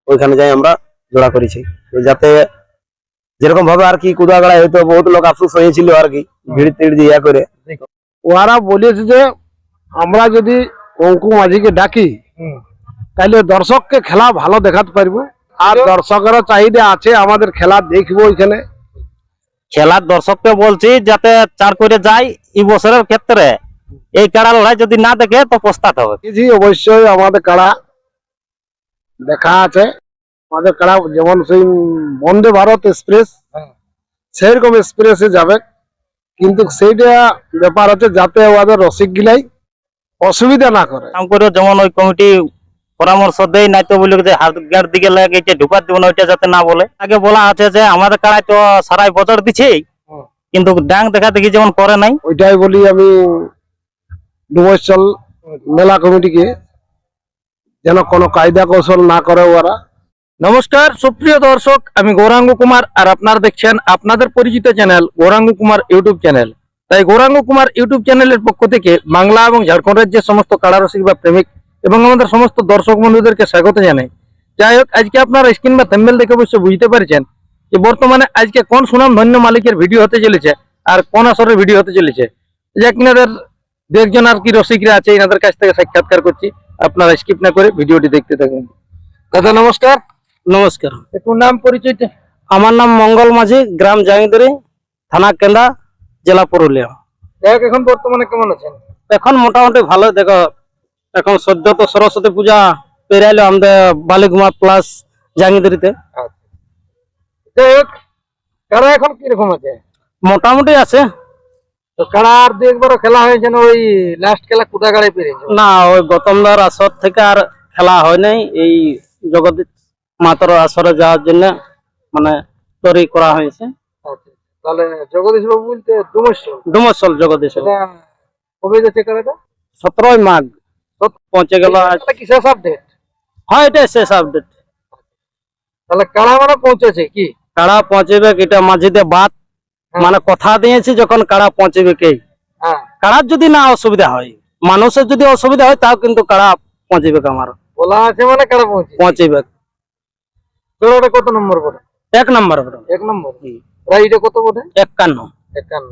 ওইখানে যাই আমরা জোড়া করেছি, যাতে যেরকম ভাবে আর কি কুদাগাড়ায় হয়তো বহুত লোক আফসোস হয়েছিল আর কি, ভিড় টিড় দিয়ে করে। ওরা বলেছে যে আমরা যদি অঙ্কু মাঝিকে ডাকি তাহলে দর্শককে খেলা ভালো দেখাতে পারবো, আর দর্শকের চাহিদা আছে আমাদের খেলা দেখবো এখানে। খেলার দর্শককে বলছি যাতে চার করে যায় এই বছরের ক্ষেত্রে, এই কাড়া লড়াই যদি না দেখে তো পস্তাতে হবে। জি অবশ্যই আমাদের কাড়া দেখা আছে, আমাদের কাড়া যেমন সেই বন্দে ভারত এক্সপ্রেস সেইরকম এক্সপ্রেসে যাবে, কিন্তু সেইটা ব্যাপার হচ্ছে যাতে ওদের রসিক গিলাই অসুবিধা না করে। যেমন ওই কমিটি পরামর্শ দেয়, নাই তো বলে যে হাত গাড় দিকে লাগে এটা ঢুকার দিব না, ওইটা যাতে না বলে। আগে বলা আছে যে আমাদের কাড়ায় তো সারাই বছর দিচ্ছে, কিন্তু ডাং দেখা দেখি যেমন করে নাই। ওইটাই বলি আমি ডুমরচল মেলা কমিটিকে, যেন কোনো কায়দা কৌশল না করে ওরা। নমস্কার সুপ্রিয় দর্শক, আমি গৌরাঙ্গ কুমার আর আপনারা দেখছেন আপনাদের পরিচিত channel Gauranga Kumar YouTube channel. তাই গৌরাঙ্গ কুমার ইউটিউব চ্যানেলের পক্ষ থেকে বাংলা এবং ঝাড়খণ্ড রাজ্যের সমস্ত কাড়া রসিক বা প্রেমিক এবং আমাদের সমস্ত দর্শক বন্ধুদেরকে স্বাগত জানাই। যাই হোক, আজকে আপনারা স্ক্রিন বা থাম্বনেল দেখে অবশ্য বুঝতে পারছেন যে বর্তমানে আজকে কোন সুনাম ধন্য মালিকের ভিডিও হতে চলেছে আর কোন আসরের ভিডিও হতে চলেছে। যে কিনাদের দু একজন আর কি রসিকরা আছে, এনাদের কাছ থেকে সাক্ষাৎকার করছি, আপনারা স্কিপ না করে ভিডিওটি দেখতে থাকুন। দাদা নমস্কার। নমস্কার, একটু নাম পরিচয়টা। আমার নাম মঙ্গল মাঝি, গ্রাম জাঙ্গিদুরি, থানা কেন্দা, জেলা পুরুলিয়া। দেখ এখন বর্তমানে কেমন আছেন? এখন মোটামুটি ভালো। দেখো এখন সদ্য তো সরস্বতী পূজা পেরাইলো আমাদের বালিগুমা প্লাস জাঙ্গিদুরিতে। যাই হোক, কারা এখন কিরকম আছে? মোটামুটি আছে। তো কারা আর দু একবারও খেলা হয়েছে না? ওই লাস্ট খেলা কুদাগাড়ায় পেরেছে না, ওই গতমদার আসর থেকে আর খেলা হয় নাই। এই জগদীশ মাতর আসরে যাওয়ার জন্য মানে তৈরি করা হয়েছে। আচ্ছা, তাহলে জগদীশ বাবু বলতে ডুমসল জগদীশ কবে যাচ্ছে খেলাটা? 17 মাঘ পৌঁছে গেল। এটা কি শেষ আপডেট? হ্যাঁ, এটা শেষ আপডেট। তাহলে কারা মানে পৌঁছেছে কি? কাড়া পৌঁছবে এটা মাঝিতে বাদ, মানে কথা দিয়েছি যখন কাড়া পৌঁছবে কে। হ্যাঁ, কাড়ার যদি না অসুবিধা হয়, মানুষের যদি অসুবিধা হয়, তাও কিন্তু কাড়া পৌঁছবে আমার বলা আছে মানে কারা পৌঁছবে। জোড়াটা কত নম্বর পড়ে? 1 নম্বর। 1 নম্বর। প্রাইসটা কত পড়ে? 51। 51।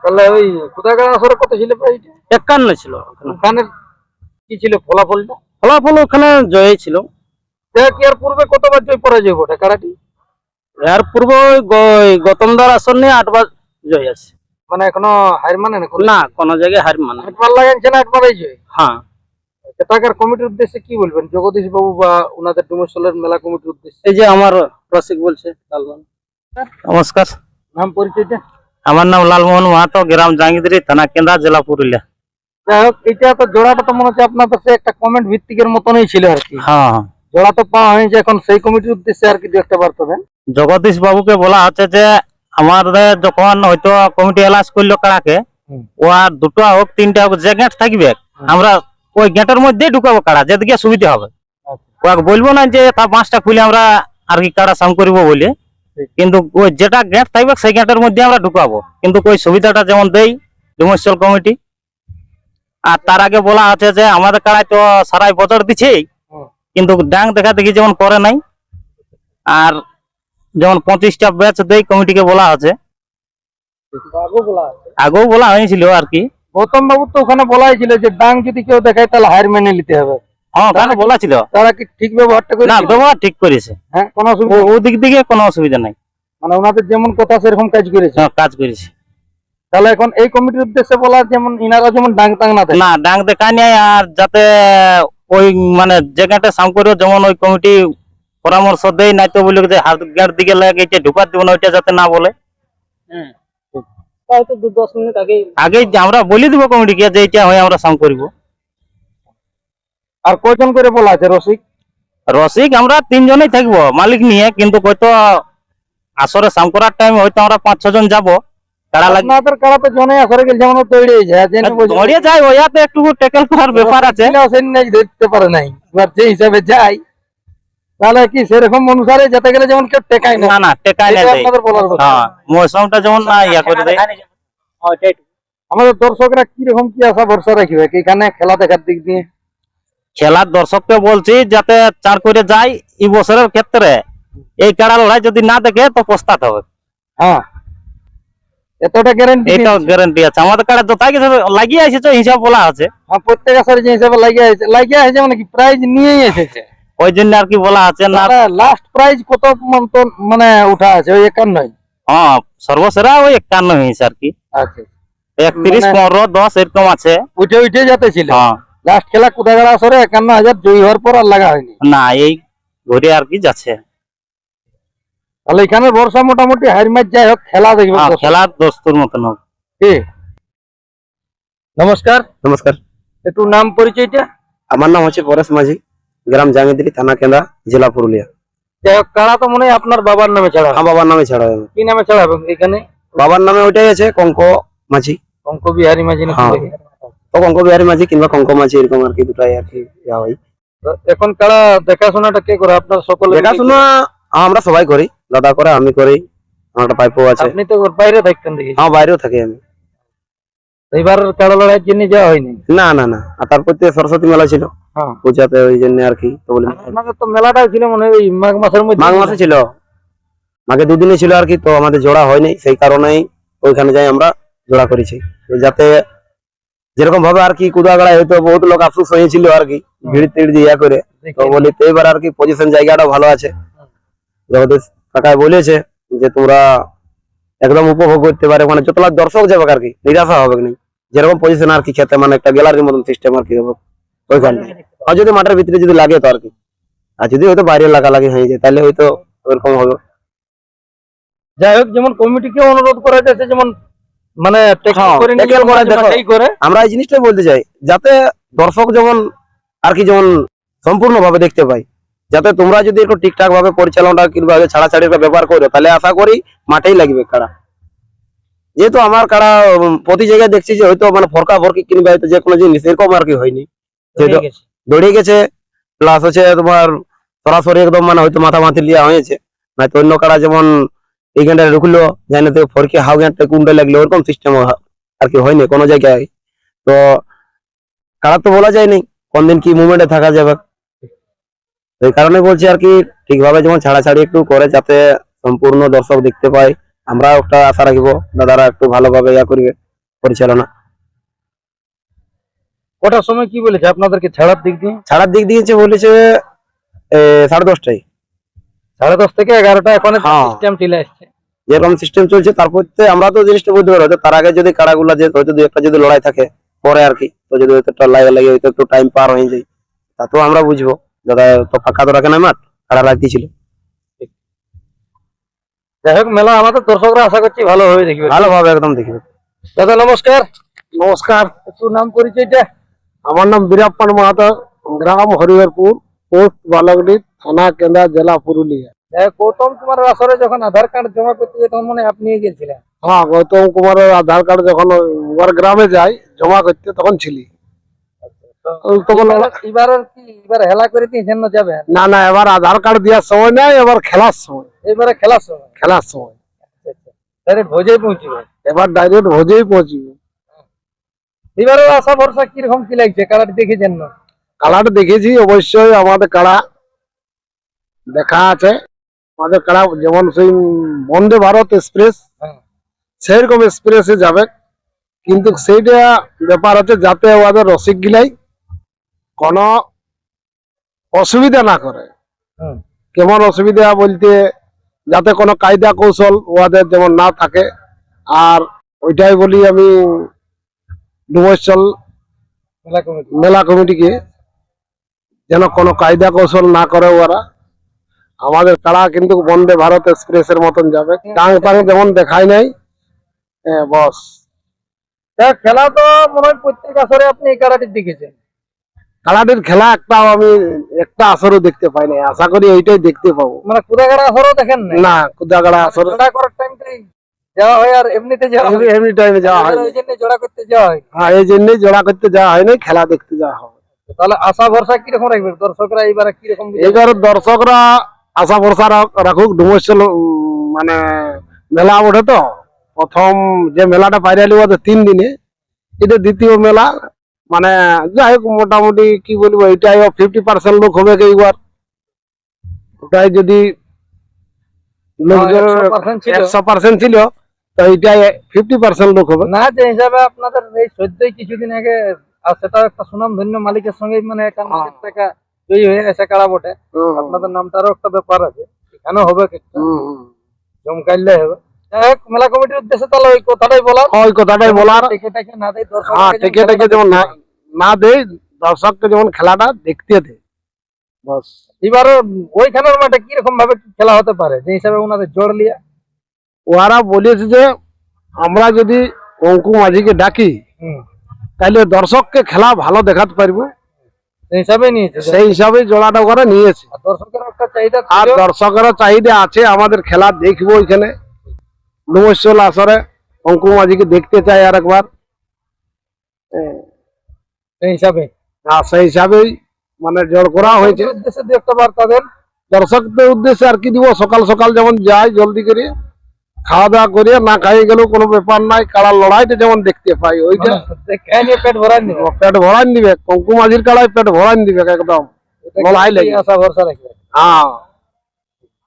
তাহলে ওই কুদাগাড়া আসরে কত ছিল প্রাইসটা? 51 ছিল। ওখানে কি ছিল ফলাফলটা? ফলাফল ওখানে জয় ছিল। দেখ এর পূর্বে কতবার জয় পরাজয় বটে কারাটি? এর পূর্বে গতমদার আসর নিয়ে 8 বার জয় আছে। মানে এখনো হার মানে না? না, কোন জায়গায় হার মানে। 8 বার লাগাইছে না? 8 বারই জয়। হ্যাঁ। টাকার কমিটির উদ্দেশ্যে কি বলবেন জগদীশ বাবু বা ওনাদের ডুমরসলের মেলা কমিটির উদ্দেশ্যে? এই যে আমার রসিক বলছে। নমস্কার, নাম পরিচয়টা। আমার নাম লালমোহন মাহাতো, গ্রাম জাঙ্গিদুরি, থানা কেন্দা, জেলা পুরুলিয়া। যাই হোক, এটা তো জোড়াটা তো মনে হচ্ছে আপনার কাছে একটা কমেন্ট ভিত্তিকের মতনই ছিল আর কি। হ্যাঁ, জোড়া তো পাওয়া হয়েছে, এখন সেই কমিটির উদ্দেশ্যে আর কি দু একটা বার্তা দেন। জগদীশ বাবুকে বলা হচ্ছে যে আমাদের যখন হয়তো কমিটি এলাচ করলো কাড়াকে, ও আর 2টা হোক 3টা হোক, যে গেট থাকবে আমরা ওই গেটের মধ্যে ঢুকাবো কাড়া, যেদিকে সুবিধা হবে। ওকে বলবো না যে তা 5টা খুলে আমরা আর কি কাড়া সাম করবো বলে, কিন্তু ওই যেটা গেট থাকবে সেই গেটের মধ্যে আমরা ঢুকাবো। কিন্তু ওই সুবিধাটা যেমন দেই ডুমরসল কমিটি। আর তার আগে বলা আছে যে আমাদের কাড়ায় তো সারাই বছর দিচ্ছে, কিন্তু ডাং দেখা দেখি যেমন করে নাই। আর যেমন 25টা ব্যাচ দেই কমিটিকে বলা আছে, আগেও বলা হয়েছিল আর কি। গৌতম বাবু তো ওখানে বলাই ছিল যে ডাং যদি কেউ দেখায় তাহলে হার মেনে নিতে হবে। হ্যাঁ, ওখানে বলা ছিল। তারা কি ঠিক ব্যবহারটা করে? না, ব্যবহার ঠিক করেছে। হ্যাঁ, কোনো অসুবিধা? ও দিক থেকে কোনো অসুবিধা নাই। মানে ওনাদের যেমন কথা সেরকম কাজ করেছে। হ্যাঁ, কাজ করেছে। তাহলে এখন এই কমিটির উদ্দেশ্যে বলা যেমন ইনারা যেমন ডাং টাং না দেয়। না, ডাং দেখায় নাই। আর যাতে ওই মানে জায়গাটা সাম করে যেমন ওই কমিটি পরামর্শ দেয়, নাই তো বলে যে হাত গাড় দিকে লাগে এটা ঢুকার দিব না, ওইটা যাতে না বলে। হয়তো 10 মিনিট আগে আমরা বলে দিব কমিটিকে যে এটা হয় আমরা সাম করব। আর কয়জন করে বলা আছে রসিক? রসিক আমরা 3 জনই থাকবো মালিক নিয়ে, কিন্তু হয়তো আসরে সাম করার টাইম হয়তো আমরা 5-6 জন যাবো। কাড়া লাগে আপনাদের কাড়া তো জনে আসরে গেলে যেমন তৈরি যায় ধরে যায়, ওইয়াতে একটু ট্যাকেল করার ব্যাপার আছে। ধরতে পারে নাই, এবার যে হিসাবে যাই তাহলে কি সেরকম অনুসারে যেতে গেলে যেমন কেউ টেকায় না। না না, টেকায় না দেয়। আপনাদের বলার কথা। হ্যাঁ, মৌসুমটা যেমন না ইয়া করে দেয়। আমাদের দর্শকরা কিরকম কি আশা ভরসা রাখবে এখানে খেলা দেখার দিক দিয়ে? খেলার দর্শককে বলছি যাতে চার করে যায় এই বছরের ক্ষেত্রে এই কাড়া লড়াই যদি না দেখে তো পস্তাতে হবে। হ্যাঁ, এতটা গ্যারান্টি এটা গ্যারান্টি আছে, আমাদের কাড়া যত আগে লাগিয়ে আসছে হিসাব বলা আছে, প্রত্যেক আসরে যে হিসাবে লাগিয়ে আছে মানে কি প্রাইজ নিয়েই এসেছে। ওই জন্য আর কি বলা আছে না। লাস্ট প্রাইজ কত মানে উঠা আছে ওই 51? হ্যাঁ, সর্বসেরা ওই 51 হয়েছে আর কি, আচ্ছা, 31, 15, 10 এরকম আছে। উঠে যেতে ছিল। হ্যাঁ, লাস্ট খেলা কুদাগাড়া আসরে 51,000 জয়ী হওয়ার পর আর লাগা হয়নি। না এই ঘুরে আর কি যাচ্ছে। তাহলে এখানে ভরসা মোটামুটি হার ম্যাচ যাই হোক খেলা দেখবে। হ্যাঁ, খেলার দোস্তুর মতন হোক। কি? নমস্কার, নমস্কার, একটু নাম পরিচয়টা। আমার নাম হচ্ছে পরেশ মাঝি, গ্রাম জাঙ্গিদিরি, থানা কেন্দ্রা, জেলা পুরুলিয়া। যাই হোক, কাড়া তো মনে হয় আপনার বাবার নামে ছাড়া হয়। আমার বাবার নামে ছাড়া হবে। কি নামে ছাড়া হবে এখানে? বাবার নামে ওইটাই আছে, কঙ্ক মাঝি। অঙ্ক বিহারী মাঝি নাকি? হ্যাঁ। তো কঙ্ক বিহারী মাঝি কিংবা কঙ্ক মাঝি, এরকম আর কি, দুটাই আর কি ইয়া হয়। তো এখন কাড়া দেখাশোনাটা কে করে? আপনার সকলে দেখাশোনা আমরা সবাই করি, দাদা করে, আমি করি, আমার একটা পাইপও আছে। আপনি তো বাইরে থাকতেন দেখি। হ্যাঁ, বাইরেও থাকি আমি। এইবার কাড়া লড়াইয়ের জন্য যাওয়া হয়নি? না না না, আর তারপর তো সরস্বতী মেলা ছিল হ্যাঁ, পূজাতে, ওই জন্য আর কি। তো বলি আপনাদের তো মেলাটাও ছিল মনে হয় ওই মাঘ মাসের মধ্যে। মাঘ মাসে ছিল, মাঘে দুদিনে ছিল আর কি। তো আমাদের জোড়া হয়নি, সেই কারণেই ওইখানে যাই আমরা জোড়া করেছি, তো যাতে যেরকম ভাবে আর কি কুদাগাড়ায় হয়তো বহুত লোক আফসোস হয়েছিল আর কি, ভিড় টিড় দিয়ে ইয়া করে। তো বলি তো এবার আর কি পজিশন জায়গাটাও ভালো আছে, জগদীশ কাকায় বলেছে যে তোমরা একদম উপভোগ করতে পারে, মানে যতলা দর্শক যাবে আর কি, নিরাশা হবে না। যেরকম পজিশন আর কি খেতে, মানে একটা গ্যালারির মতন সিস্টেম আর কি হবে ওইখানটা। আর যদি মাঠের ভিতরে যদি লাগে তো আর কি, আর যদি হয়তো বাইরে লাগালাগি হয়ে যায় তাহলে হয়তো ওরকম হবে। যাই হোক, যেমন কমিটিকে অনুরোধ করা যাচ্ছে, যেমন মানে হ্যাঁ, tackle করে দেখো। করে আমরা এই জিনিসটাই বলতে চাই, যাতে দর্শক যেমন আর কি যেমন সম্পূর্ণ ভাবে দেখতে পাই, যাতে তোমরা যদি একটু ঠিকঠাক ভাবে পরিচালনাটা কিংবা ছাড়াছাড়ির ব্যাপার করো, তাহলে আশা করি মাঠেই লাগবে কাড়া। যেহেতু আমার কাড়া প্রতি জায়গায় দেখছি যে হয়তো মানে ফরকা ফরকি কিংবা হয়তো যে কোনো জিনিস এরকম আর কি হয়নি, যেহেতু দৌড়ে গেছে, প্লাস হচ্ছে তোমার সরাসরি একদম মানে হয়তো মাথা মাথি লিয়া হয়েছে। না তো অন্য কাড়া যেমন এইখানটা ঢুকলো জানে তো ফরকে হাও গানটা কুন্ডে লাগলো, ওরকম সিস্টেম আর কি হয়নি কোনো জায়গায়। তো কাড়া তো বলা যায়নি কোন দিন কি মুভমেন্টে থাকা যাবে, এই কারণে বলছি আর কি ঠিকভাবে যেমন ছাড়াছাড়ি একটু করে, যাতে সম্পূর্ণ দর্শক দেখতে পায়। আমরাও একটা আশা রাখবো দাদারা একটু ভালোভাবে ইয়া করবে পরিচালনা। ওটার সময় কি বলেছে আপনাদেরকে ছাড়ার দিক দিয়ে? ছাড়ার দিক দিয়েছে বলেছে 10:30টায়। 10:30 থেকে 11টা এখন হ্যাঁ। সিস্টেম চলে আসছে। যেরকম সিস্টেম চলছে তারপর আমরা তো জিনিসটা বুঝতে পারবো, হয়তো তার আগে যদি কাড়াগুলা যে হয়তো দু একটা যদি লড়াই থাকে পরে আর কি, তো যদি হয়তো একটা লাগে হয়তো একটু টাইম পার হয়ে যায়, তা তো আমরা বুঝবো। দাদা তো ফাঁকা তো রাখে না মাঠ, কাড়া রাখতেছিল। যাই হোক, মেলা আমাদের দর্শকরা আশা করছি ভালোভাবে দেখবে। ভালোভাবে একদম দেখবে। দাদা নমস্কার, নমস্কার, একটু নাম পরিচয়টা। আমার নাম বীরাপ্পান মাহাতো, গ্রাম হরিহরপুর, পোস্ট বালকডি, থানা কেন্দ্রা, জেলা পুরুলিয়া। যাই হোক, গৌতম কুমারের আসরে যখন আধার কার্ড জমা করতে যেত মনে হয় আপনি গেছিলেন। হ্যাঁ, গৌতম কুমারের আধার কার্ড যখন ওর গ্রামে যাই জমা করতে তখন ছিলি। তখন এবার হেলা করে দিয়েছেন না যাবেন? না না, এবার আধার কার্ড দেওয়ার সময় নাই, এবার খেলার সময়। এবারে খেলার সময়? খেলার সময় ডাইরেক্ট ভোজে পৌঁছিবে। এবার ডাইরেক্ট ভোজেই পৌঁছবে। এবারে আশা ভরসা কিরকম কি লাগছে? কালারটি দেখেছেন না? কালার দেখেছি অবশ্যই, আমাদের কাড়া দেখা আছে। আমাদের কাড়া যেমন সেই বন্দে ভারত এক্সপ্রেস সেইরকম এক্সপ্রেসে যাবে, কিন্তু সেইটা ব্যাপার হচ্ছে যাতে ওদের রসিক গিলাই কোনো অসুবিধা না করে। কেমন অসুবিধা বলতে, যাতে কোনো কায়দা কৌশল ওদের যেমন না থাকে। আর ওইটাই বলি আমি ডুমরচল মেলা কমিটিকে, যেন কোনো কায়দা কৌশল না করে ওরা। আমাদের কাড়া কিন্তু বন্দে ভারত এক্সপ্রেসের মতন যাবে, টাং টাং যেমন দেখায় নাই। বস খেলা তো মনে হয় প্রত্যেক আসরে আপনি এই কালারটি দেখেছেন। কাড়াটির খেলা আমি একটা আসরও দেখতে পাই নাই, আশা করি এইটাই দেখতে পাবো। মানে কুদাগাড়া আসরও দেখেন না, কুদাগাড়া আসর জোড়া করার টাইমটাই যাওয়া হয় আর এমনিতে যাওয়া হয়? এমনি টাইমে যাওয়া হয়, ওই জন্য জোড়া করতে যাওয়া হয়। হ্যাঁ, এই জন্যই জোড়া করতে যাওয়া হয়নি, খেলা দেখতে যাওয়া হবে। তাহলে আশা ভরসা কিরকম রাখবে দর্শকরা এবারে কিরকম? এবার দর্শকরা আশা ভরসা রাখুক। ডুমরচল মানে মেলা ওঠে তো, প্রথম যে মেলাটা পাইরালি ওদের 3 দিনে, এটা দ্বিতীয় মেলা। মানে যাই হোক, মোটামুটি কি বলবো, এটাই 50% লোক হবে এইবার। ওটাই যদি লোকজন 100% ছিল। 100% ছিল, তো এটা 50% লোক হবে। না, যে হিসাবে আপনাদের এই সদ্যই কিছুদিন আগে, আর সেটাও একটা সুনামধন্য মালিকের সঙ্গে মানে 51 লাখ টাকা জয়ী হয়ে গেছে কাড়া বটে। আপনাদের নামটারও একটা ব্যাপার আছে, এখানেও হবে একটা জমকাইলে হবে। যাই হোক, মেলা কমিটির উদ্দেশ্যে তাহলে ওই কথাটাই বলা, ওই কথাটাই বলার। টেকে না দেয় দর্শক, হ্যাঁ, টেকে যেমন না দেয়, দর্শককে যেমন খেলাটা দেখতে দেয়, বাস। এবারও ওইখানের মাঠে কিরকম ভাবে খেলা হতে পারে, যে হিসাবে ওনাদের জোর লিয়া? ওরা বলেছে যে আমরা যদি অঙ্কু মাঝিকে ডাকি, তাহলে দর্শককে খেলা ভালো দেখাতে পারবো, সেই হিসাবে নিয়েছে। সেই হিসাবে জোড়াটা করে নিয়েছে। আর দর্শকের একটা চাহিদা আর ছিল। দর্শকেরও চাহিদা আছে, আমাদের খেলা দেখবো এখানে ডুমরশোল আসরে, অঙ্কু মাঝিকে দেখতে চাই আর একবার। সেই হিসাবে আর সেই হিসাবেই মানে জোর করা হয়েছে। উদ্দেশ্যে দু একটা বার্তা দেন। দর্শকদের উদ্দেশ্যে আর কি দিব, সকাল সকাল যেমন যায় জলদি করে খাওয়া দাওয়া করে, না খাইয়ে গেলেও কোনো ব্যাপার নাই, কাড়ার লড়াইটা যেমন দেখতে পাই, ওইটা খেয়ে নিয়ে পেট ভরান দিবে, পেট ভরান দিবে। অঙ্কু মাঝির কাড়ায় পেট ভরান দিবে একদম, লড়াই লাগে। আশা ভরসা রাখবে। হ্যাঁ,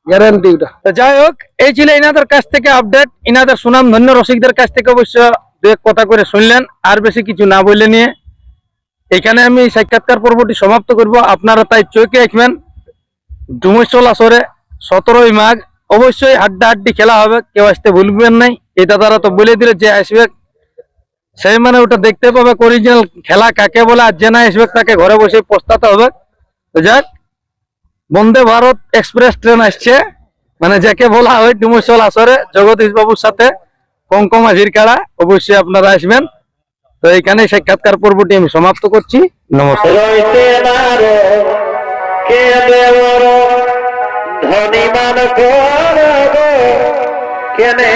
গ্যারান্টি ওটা। তো যাই হোক, এই ছিল ইনাদের কাছ থেকে আপডেট। ইনাদের সুনাম ধন্য রসিকদের কাছ থেকে অবশ্য দু এক কথা করে শুনলেন, আর বেশি কিছু না বললে নিয়ে এখানে আমি সাক্ষাৎকার পর্বটি সমাপ্ত করব। আপনারা তাই চোখে রাখবেন ডুমরশোল আসরে 17ই মাঘ অবশ্যই হাড্ডাহাড্ডি খেলা হবে, কেউ আসতে ভুলবেন নাই। এটা তারা তো বলে দিলে, যে আসবে সেই মানে ওটা দেখতে পাবে অরিজিনাল খেলা কাকে বলে, আর যে না আসবে তাকে ঘরে বসে পস্তাতে হবে। তো যাক, বন্দে ভারত এক্সপ্রেস ট্রেন আসছে, মানে যাকে বলা হয় ডুমরশোল আসরে জগদীশ বাবুর সাথে কঙ্কম মাঝির কাড়া, অবশ্যই আপনারা আসবেন। তো এইখানে সাক্ষাৎকার পর্বটি আমি সমাপ্ত করছি। নমস্কার। ধনী মান করব কেনে